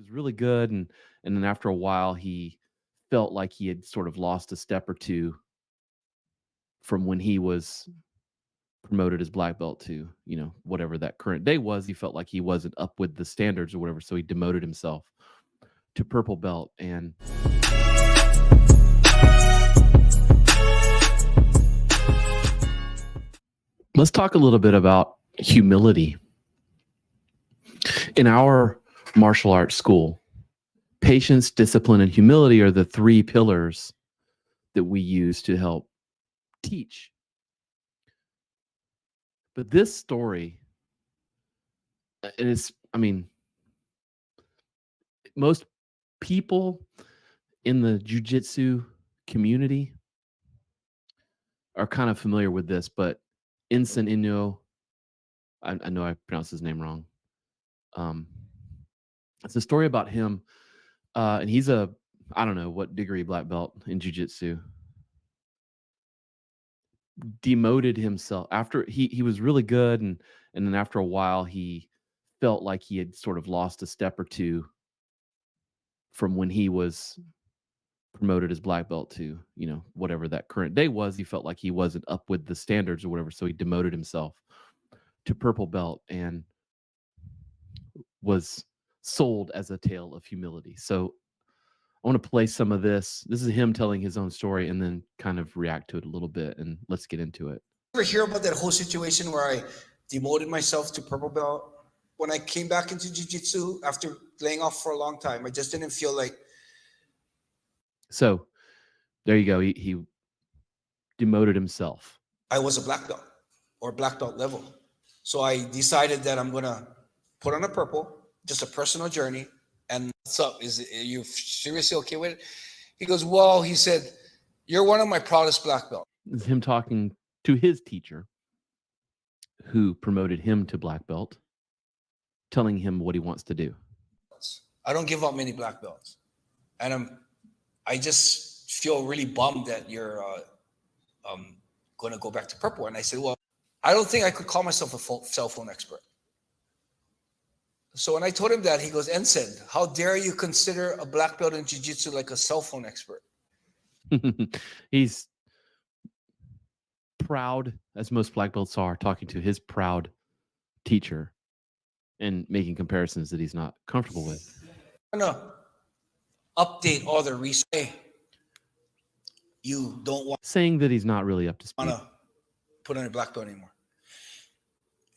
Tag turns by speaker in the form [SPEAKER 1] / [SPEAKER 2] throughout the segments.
[SPEAKER 1] was really good, and then after a while he felt like he had sort of lost a step or two from when he was promoted as black belt to, whatever that current day was. He felt like he wasn't up with the standards or whatever, so he demoted himself to purple belt. And let's talk a little bit about humility. In our martial arts school, patience, discipline, and humility are the three pillars that we use to help teach. But this story, it is, most people in the jiu-jitsu community are kind of familiar with this, but Insen Inu, I know I pronounced his name wrong. It's a story about him, and he's I don't know what degree black belt in jiu-jitsu. Demoted himself after he was really good, and then after a while he felt like he had sort of lost a step or two from when he was promoted as black belt to, whatever that current day was. He felt like he wasn't up with the standards or whatever, so he demoted himself to purple belt and was sold as a tale of humility. So I want to play some of this. This is him telling his own story and then kind of react to it a little bit, and let's get into it.
[SPEAKER 2] Ever hear about that whole situation where I demoted myself to purple belt? When I came back into jiu-jitsu after laying off for a long time, I just didn't feel like.
[SPEAKER 1] So there you go. He demoted himself.
[SPEAKER 2] I was a black belt or black belt level. So I decided that I'm going to put on a purple, just a personal journey. And what's up? Are you seriously okay with it? He goes, well, he said, you're one of my proudest black belts.
[SPEAKER 1] This is him talking to his teacher who promoted him to black belt, telling him what he wants to do.
[SPEAKER 2] I don't give out many black belts. And I just feel really bummed that you're going to go back to purple. And I said, well, I don't think I could call myself a cell phone expert. So when I told him that, he goes, Ensign, how dare you consider a black belt in jiu-jitsu like a cell phone expert?
[SPEAKER 1] He's proud, as most black belts are, talking to his proud teacher and making comparisons that he's not comfortable with.
[SPEAKER 2] I'm going to update all the research. You don't want
[SPEAKER 1] saying that he's not really up to speed.
[SPEAKER 2] Want to put on a black belt anymore.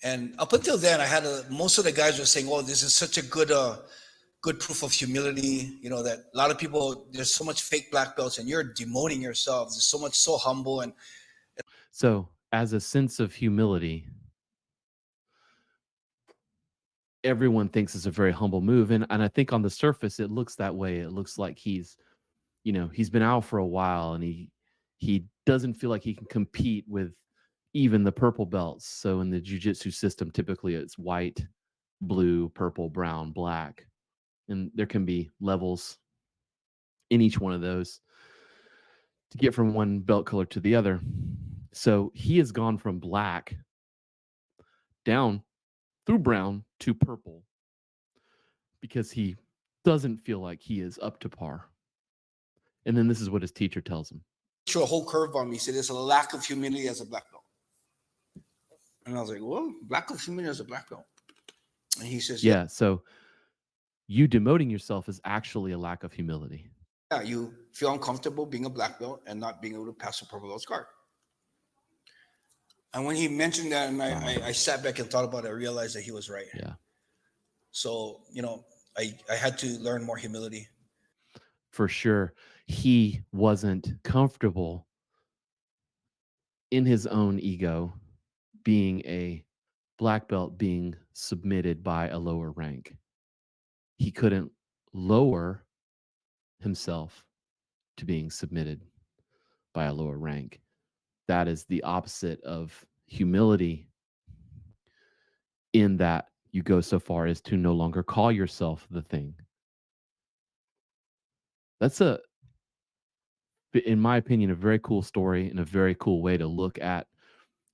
[SPEAKER 2] And up until then, I had most of the guys were saying, "Oh, this is such a good proof of humility." You know, that a lot of people, there's so much fake black belts, and you're demoting yourself. There's so much so humble, and
[SPEAKER 1] so as a sense of humility, everyone thinks it's a very humble move, and I think on the surface it looks that way. It looks like he's been out for a while, and he doesn't feel like he can compete with even the purple belts. So in the jiu-jitsu system, typically it's white, blue, purple, brown, black. And there can be levels in each one of those to get from one belt color to the other. So he has gone from black down through brown to purple because he doesn't feel like he is up to par. And then this is what his teacher tells him.
[SPEAKER 2] Threw a whole curve on me. He said, there's a lack of humility as a black belt. And I was like, well, lack of humility as a black belt. And he says,
[SPEAKER 1] yeah, so you demoting yourself is actually a lack of humility.
[SPEAKER 2] Yeah, you feel uncomfortable being a black belt and not being able to pass a purple belt's card. And when he mentioned that, and I sat back and thought about it, I realized that he was right.
[SPEAKER 1] Yeah.
[SPEAKER 2] So, I had to learn more humility.
[SPEAKER 1] For sure. He wasn't comfortable in his own ego being a black belt being submitted by a lower rank. He couldn't lower himself to being submitted by a lower rank. That is the opposite of humility, in that you go so far as to no longer call yourself the thing. That's in my opinion, a very cool story and a very cool way to look at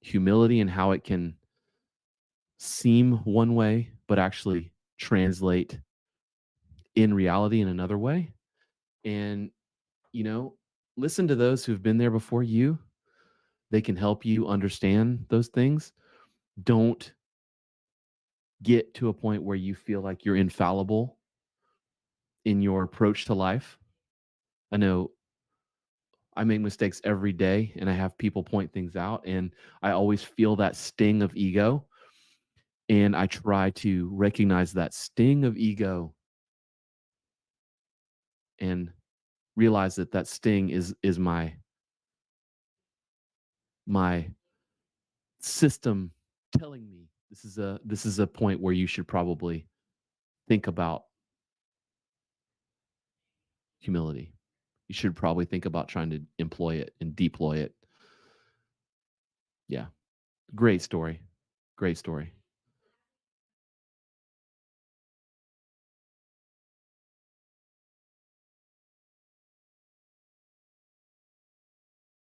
[SPEAKER 1] humility and how it can seem one way, but actually translate in reality in another way. And, you know, listen to those who've been there before you. They can help you understand those things. Don't get to a point where you feel like you're infallible in your approach to life. I know I make mistakes every day and I have people point things out, and I always feel that sting of ego, and I try to recognize that sting of ego and realize that that sting is my system telling me this is a point where you should probably think about humility. You should probably think about trying to employ it and deploy it. Yeah. Great story. Great story.